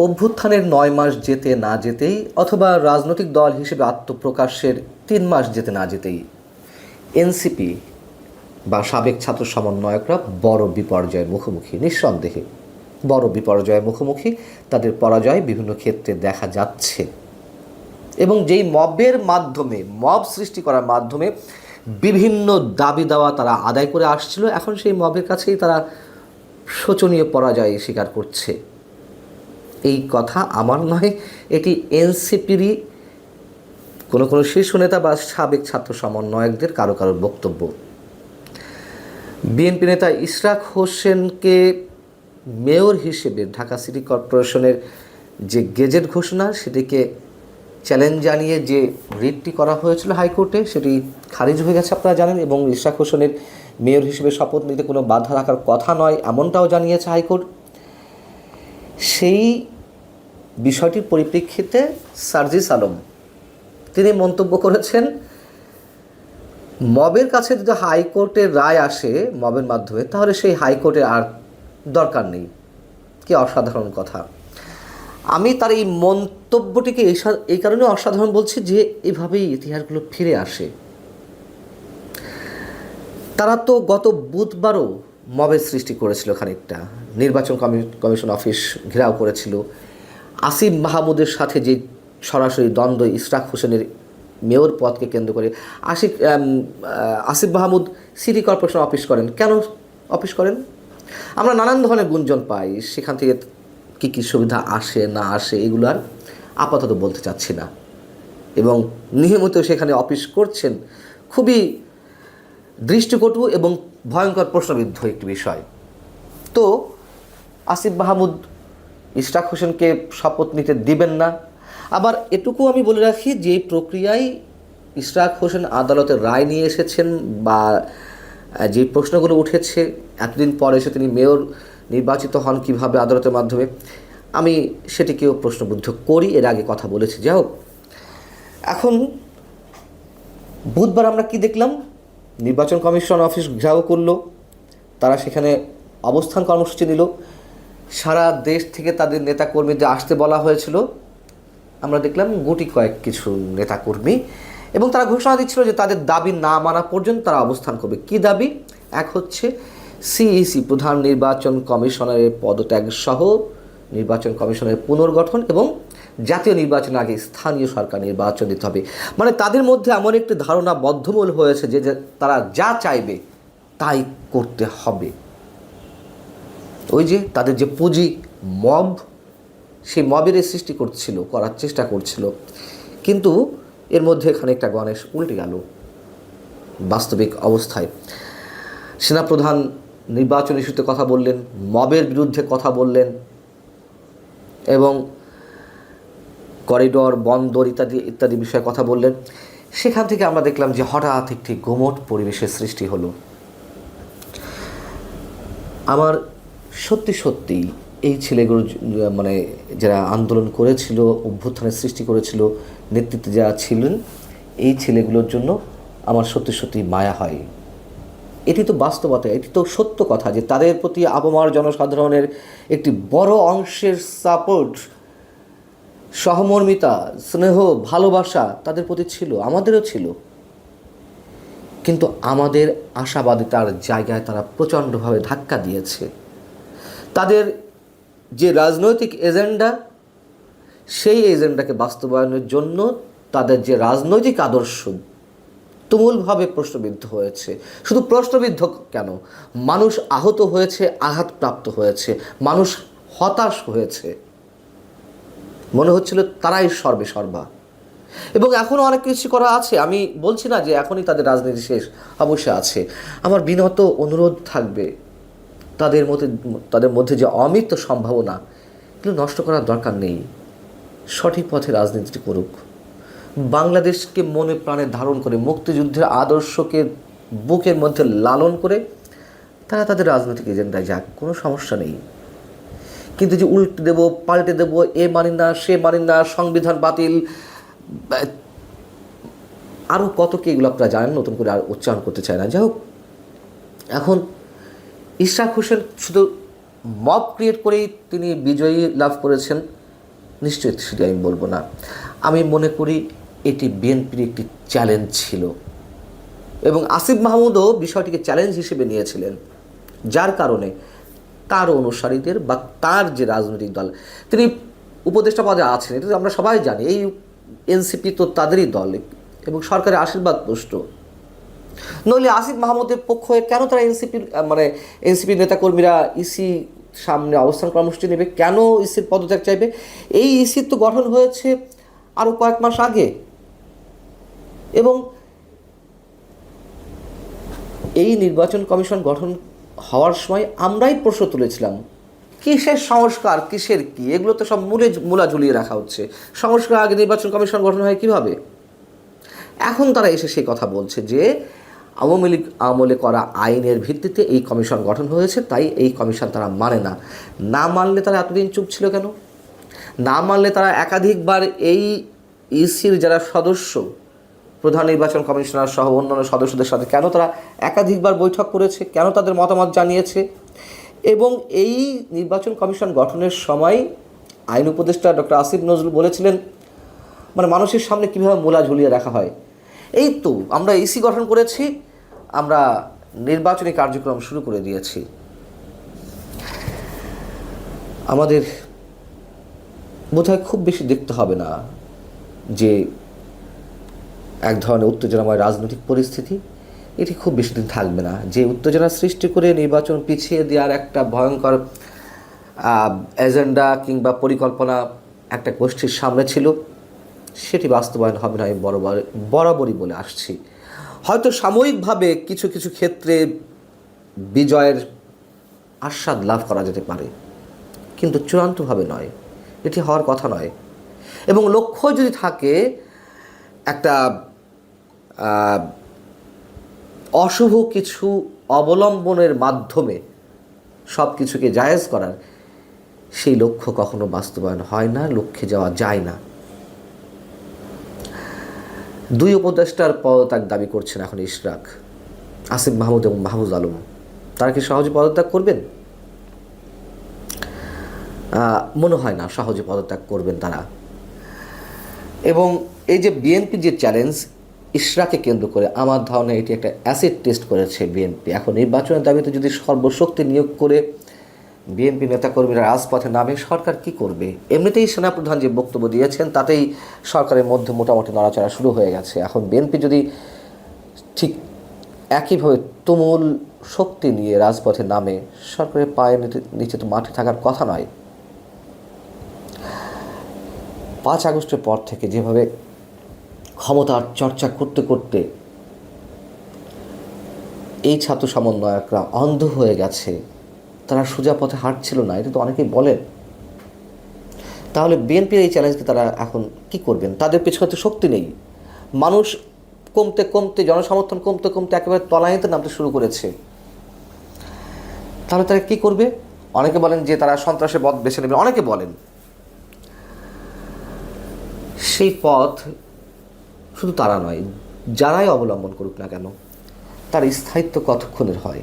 অভ্যুত্থানের ৯ মাস যেতে না যেতেই অথবা রাজনৈতিক দল হিসেবে আত্মপ্রকাশের ৩ মাস যেতে না যেতেই এনসিপি বা সাবেক ছাত্র সমন্বয়করা বড় বিপর্যয়ের মুখোমুখি, নিঃসন্দেহে বড় বিপর্যয়ের মুখোমুখি। তাদের পরাজয় বিভিন্ন ক্ষেত্রে দেখা যাচ্ছে এবং যেই মবের মাধ্যমে, মব সৃষ্টি করার মাধ্যমে বিভিন্ন দাবি দাওয়া তারা আদায় করে আসছিল, এখন সেই মবের কাছেই তারা শোচনীয় পরাজয় স্বীকার করছে। এই কথা আমার নয়, এটি এনসিপিরই কোনো কোনো শীর্ষ নেতা বা সাবেক ছাত্র সমন্বয়কদের কারো কারোর বক্তব্য। বিএনপি নেতা ইশরাক হোসেনকে মেয়র হিসেবে ঢাকা সিটি কর্পোরেশনের যে গেজেট ঘোষণা, সেটিকে চ্যালেঞ্জ জানিয়ে যে রিটটি করা হয়েছিল হাইকোর্টে, সেটি খারিজ হয়ে গেছে আপনারা জানেন, এবং ইশরাক হোসেনের মেয়র হিসেবে শপথ নিতে কোনো বাধা রাখার কথা নয় এমনটাও জানিয়েছে হাইকোর্ট। সেই বিষয়টির পরিপ্রেক্ষিতে সার্জিস আলম তিনি মন্তব্য করেছেন, মবের কাছে যদি হাইকোর্টের রায় আসে মবের মাধ্যমে, তাহলে সেই হাইকোর্টের আর দরকার নেই। কি অসাধারণ কথা! আমি তার এই মন্তব্যটিকে এই কারণে অসাধারণ বলছি যে এভাবেই ইতিহাসগুলো ফিরে আসে। তারা তো গত বুধবারও মবের সৃষ্টি করেছিল, খানিকটা নির্বাচন কমিশন অফিস ঘেরাও করেছিল। আসিফ মাহমুদের সাথে যে সরাসরি দ্বন্দ্ব ইশরাক হোসেনের মেয়র পদকে কেন্দ্র করে, Asif Mahmud city corporation office করেন। কেন অফিস করেন? আমরা নানান ধরনের গুঞ্জন পাই, সেখান থেকে কী কী সুবিধা আসে না আসে এগুলো আর আপাতত বলতে চাচ্ছি না। এবং নিয়মিত সেখানে অফিস করছেন, খুবই দৃষ্টিকটু এবং ভয়ঙ্কর প্রশ্নবিদ্ধ একটি বিষয়। তো আসিফ মাহমুদ ইশরাক হোসেনকে শপথ নিতে দিবেন না। আবার এটুকু আমি বলে রাখি যে এই প্রক্রিয়ায় ইশরাক হোসেন আদালতের রায় নিয়ে এসেছেন বা যে প্রশ্নগুলো উঠেছে, এতদিন পরে এসে তিনি মেয়র নির্বাচিত হন কিভাবে আদালতের মাধ্যমে, আমি সেটিকেও প্রশ্নবুদ্ধ করি, এর আগে কথা বলেছি। যাই হোক, এখন বুধবার আমরা কি দেখলাম? নির্বাচন কমিশন অফিস ঘেরাও করলো, তারা সেখানে অবস্থান কর্মসূচি নিল, সারা দেশ থেকে তাদের নেতাকর্মীদের আসতে বলা হয়েছিল। আমরা দেখলাম গুটি কয়েক কিছু নেতাকর্মী, এবং তারা ঘোষণা দিচ্ছিল যে তাদের দাবি না মানা পর্যন্ত তারা অবস্থান করবে। কি দাবি? এক হচ্ছে সিইসি প্রধান নির্বাচন কমিশনারের পদত্যাগ সহ নির্বাচন কমিশনের পুনর্গঠন, এবং জাতীয় নির্বাচনের আগে স্থানীয় সরকার নির্বাচন দিতে হবে। মানে তাদের মধ্যে এমন একটি ধারণা বদ্ধমূল হয়েছে যে তারা যা চাইবে তাই করতে হবে। ওই যে তাদের যে পুঁজি মব, সেই মবের সৃষ্টি করার চেষ্টা করছিল, কিন্তু এর মধ্যে খানিকটা গণেশ উল্টে গেল বাস্তবিক অবস্থায়। সেনাপ্রধান নির্বাচন ইস্যুতে কথা বললেন, মবের বিরুদ্ধে কথা বললেন, এবং করিডোর, বন্দর ইত্যাদি ইত্যাদি বিষয়ে কথা বললেন। সেখান থেকে আমরা দেখলাম যে হঠাৎ একটি গোমট পরিবেশের সৃষ্টি হলো। আমার সত্যি সত্যি এই ছেলেগুলো, মানে যারা আন্দোলন করেছিল, অভ্যুত্থানের সৃষ্টি করেছিল, নেতৃত্বে যারা ছিলেন, এই ছেলেগুলোর জন্য আমার সত্যি সত্যি মায়া হয়। এটি তো বাস্তবতা, এটি তো সত্য কথা যে তাদের প্রতি আপামর জনসাধারণের একটি বড় অংশের সাপোর্ট, সহমর্মিতা, স্নেহ, ভালোবাসা তাদের প্রতি ছিল, আমাদেরও ছিল। কিন্তু আমাদের আশাবাদিতার জায়গায় তারা প্রচণ্ডভাবে ধাক্কা দিয়েছে। তাদের যে রাজনৈতিক এজেন্ডা, সেই এজেন্ডাকে বাস্তবায়নের জন্য তাদের যে রাজনৈতিক আদর্শ তুমুলভাবে প্রশ্নবিদ্ধ হয়েছে। শুধু প্রশ্নবিদ্ধ কেন, মানুষ আহত হয়েছে, আঘাতপ্রাপ্ত হয়েছে, মানুষ হতাশ হয়েছে, মনে হচ্ছিল তারাই সর্বেসর্বা। এবং এখনও অনেক কিছু করা আছে, আমি বলছি না যে এখনই তাদের রাজনীতি শেষ, অবশ্যই আছে। আমার বিনত অনুরোধ থাকবে, তাদের মধ্যে যে অমিত সম্ভাবনা, এগুলো নষ্ট করার দরকার নেই। সঠিক পথে রাজনীতিটি করুক, বাংলাদেশকে মনে প্রাণে ধারণ করে, মুক্তিযুদ্ধের আদর্শকে বুকের মধ্যে লালন করে তারা তাদের রাজনৈতিক এজেন্ডায় যাক, কোনো সমস্যা নেই। কিন্তু যে উল্টে দেব, পাল্টে দেব, এ মানি না, সে মানি না, সংবিধান বাতিল, আরও কত কি, এগুলো আপনারা জানেন, নতুন করে আর উচ্চারণ করতে চায় না। যাই হোক, এখন ইশরাক হোসেন শুধু মব ক্রিয়েট করেই তিনি বিজয়ী লাভ করেছেন নিশ্চয়ই সেটি আমি বলবো না। আমি মনে করি এটি বিএনপির একটি চ্যালেঞ্জ ছিল এবং আসিফ মাহমুদও বিষয়টিকে চ্যালেঞ্জ হিসেবে নিয়েছিলেন, যার কারণে তার অনুসারীদের বা তার যে রাজনৈতিক দল, তিনি উপদেষ্টা পদে আছেন, এটা তো আমরা সবাই জানি। এই এনসিপি তো তাদেরই দল এবং সরকারের আশীর্বাদ পুষ্ট। নইলে আসিফ মাহমুদের পক্ষ হয়ে কেন তারা এনসিপির নেতাকর্মীরা ইসি সামনে অবস্থান কর্মসূচি নেবে? কেন ইসির পদত্যাগ চাইবে? এই ইসির তো গঠন হয়েছে আরও কয়েক মাস আগে, এবং এই নির্বাচন কমিশন গঠন হওয়ার সময় আমরাই প্রশ্ন তুলেছিলাম, কিসের সংস্কার, কিসের কি? এগুলো তো সব মূলা ঝুলিয়ে রাখা হচ্ছে। সংস্কার আগে নির্বাচন কমিশন গঠন হয় কিভাবে? এখন তারা এসে সেই কথা বলছে যে আওয়ামী লীগ আমলে করা আইনের ভিত্তিতে এই কমিশন গঠন হয়েছে, তাই এই কমিশন তারা মানে না। না মানলে তারা এতদিন চুপ ছিল কেন? না মানলে তারা একাধিকবার এই ইসির যারা সদস্য, প্রধান নির্বাচন কমিশনার সহ অন্যান্য সদস্যদের সাথে কেন তারা একাধিকবার বৈঠক করেছে, কেন তাদের মতামত জানিয়েছে? এবং এই নির্বাচন কমিশন গঠনের সময় আইন উপদেষ্টা ডক্টর আসিফ নজরুল বলেছিলেন, মানুষের সামনে কীভাবে মূলা ঝুলিয়ে রাখা হয়। এই তো আমরা ইসি গঠন করেছি, আমরা নির্বাচনী কার্যক্রম শুরু করে দিয়েছি। আমাদের বোধহয় খুব বেশি দেখতে হবে না যে এক ধরনের উত্তেজনাময় রাজনৈতিক পরিস্থিতি, এটি খুব বেশি দিন থাকবে না। যে উত্তেজনা সৃষ্টি করে নির্বাচন পিছিয়ে দেওয়ার একটা ভয়ঙ্কর এজেন্ডা কিংবা পরিকল্পনা একটা গোষ্ঠীর সামনে ছিল, সেটি বাস্তবায়ন হবে না, আমি বরাবরই বলে আসছি। হয়তো সাময়িকভাবে কিছু কিছু ক্ষেত্রে বিজয়ের আস্বাদ লাভ করা যেতে পারে, কিন্তু চূড়ান্তভাবে নয়, এটি হওয়ার কথা নয়। এবং লক্ষ্য যদি থাকে একটা অশুভ কিছু অবলম্বনের মাধ্যমে সব কিছুকে জায়েজ করার, সেই লক্ষ্য কখনো বাস্তবায়ন হয় না, লক্ষ্যে যাওয়া যায় না। দুই উপদেষ্টার পদত্যাগ দাবি করছেন এখন ইশরাক, আসিফ মাহমুদ এবং মাহফুজ আলম। তারা কি সহজে পদত্যাগ করবেন? মনে হয় না সহজে পদত্যাগ করবেন তারা। এবং এই যে বিএনপি যে চ্যালেঞ্জ ইশরাককে কেন্দ্র করে, আমার ধারণা এটি একটা অ্যাসিড টেস্ট করেছে বিএনপি। এখন নির্বাচনের দাবিতে যদি সর্বশক্তি নিয়োগ করে বিএনপি নেতাকর্মীরা রাজপথে নামে, সরকার কি করবে? এমনিতেই সেনাপ্রধান যে বক্তব্য দিয়েছেন তাতেই সরকারের মধ্যে মোটামুটি নড়াচড়া শুরু হয়ে গেছে। এখন বিএনপি যদি ঠিক একইভাবে তুমুল শক্তি নিয়ে রাজপথে নামে, সরকারের পায়ের নিচে তো মাঠে থাকার কথা নয়। 5 আগস্টের পর থেকে যেভাবে ক্ষমতার চর্চা করতে করতে এই ছাত্র সমন্বয়করা অন্ধ হয়ে গেছে, তারা সোজা পথে হাঁটছিল না, এটা তো অনেকেই বলেন। তাহলে বিএনপির এই চ্যালেঞ্জকে তারা এখন কি করবেন? তাদের পেছনে তো শক্তি নেই। মানুষ কমতে কমতে, জনসমর্থন কমতে কমতে একেবারে তলানিতে নামতে শুরু করেছে। তাহলে তারা কি করবে? অনেকে বলেন যে তারা সন্ত্রাসের পথ বেছে নেবে, অনেকে বলেন। সেই পথ শুধু তারা নয়, যারাই অবলম্বন করুক না কেন, তার স্থায়িত্ব কতক্ষণের হয়?